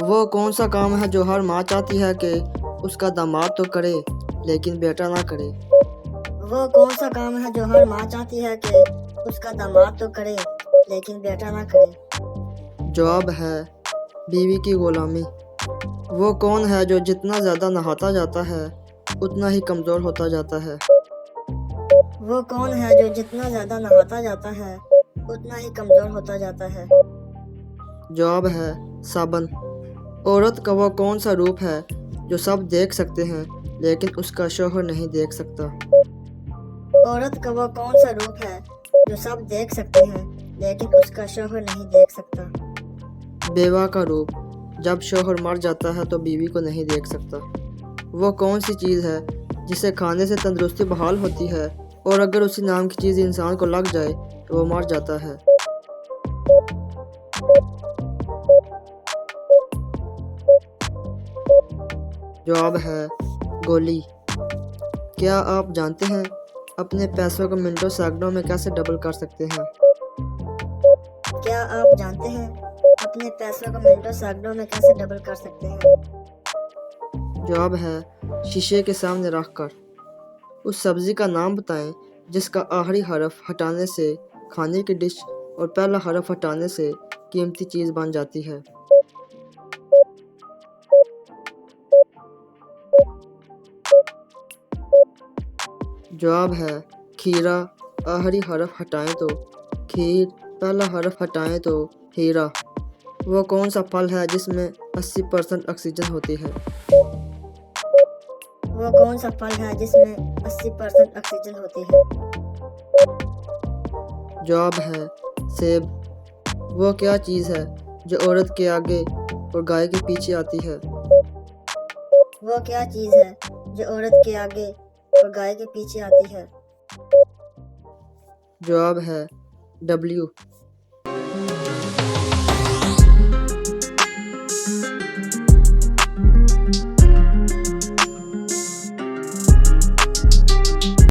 وہ کون سا کام ہے جو ہر ماں چاہتی ہے کہ اس کا داماد تو کرے لیکن بیٹا نہ کرے؟ وہ کون سا کام ہے جو ہر ماں چاہتی ہے کہ اس کا داماد تو کرے لیکن بیٹا نہ کرے؟ جواب ہے بیوی کی غلامی۔ وہ کون ہے جو جتنا زیادہ نہاتا جاتا ہے اتنا ہی کمزور ہوتا جاتا ہے؟ وہ کون ہے جو جتنا زیادہ نہاتا جاتا ہے اتنا ہی کمزور ہوتا جاتا ہے؟ جواب ہے صابن۔ عورت کا وہ کون سا روپ ہے جو سب دیکھ سکتے ہیں لیکن اس کا شوہر نہیں دیکھ سکتا؟ عورت کا وہ کون سا روپ ہے جو سب دیکھ سکتے ہیں لیکن اس کا شوہر نہیں دیکھ سکتا؟ بیوہ کا روپ۔ جب شوہر مر جاتا ہے تو بیوی کو نہیں دیکھ سکتا۔ وہ کون سی چیز ہے جسے کھانے سے تندرستی بحال ہوتی ہے اور اگر اسی نام کی چیز انسان کو لگ جائے تو وہ مر جاتا ہے؟ جواب ہے گولی۔ کیا آپ جانتے ہیں اپنے پیسوں کو منٹوں سیکنڈوں میں کیسے ڈبل کر سکتے ہیں؟ کیا آپ جانتے ہیں اپنے پیسوں کو منٹوں سیکنڈوں میں کیسے ڈبل کر سکتے ہیں؟ جواب ہے شیشے کے سامنے رکھ کر۔ اس سبزی کا نام بتائیں جس کا آخری حرف ہٹانے سے کھانے کی ڈش اور پہلا حرف ہٹانے سے قیمتی چیز بن جاتی ہے۔ جواب ہے کھیرا۔ آخری حرف ہٹائیں تو کھیر، پہلا حرف ہٹائیں تو ہیرا۔ وہ کون سا پھل ہے جس میں 80% آکسیجن ہوتی ہے؟ وہ کون سا پھل ہے جس میں 80% آکسیجن ہوتی ہے؟ جواب ہے سیب۔ وہ کیا چیز ہے جو عورت کے آگے اور گائے کے پیچھے آتی ہے؟ وہ کیا چیز ہے جو عورت کے آگے اور گائے کے پیچھے آتی ہے؟ جواب ہے ڈبلیو۔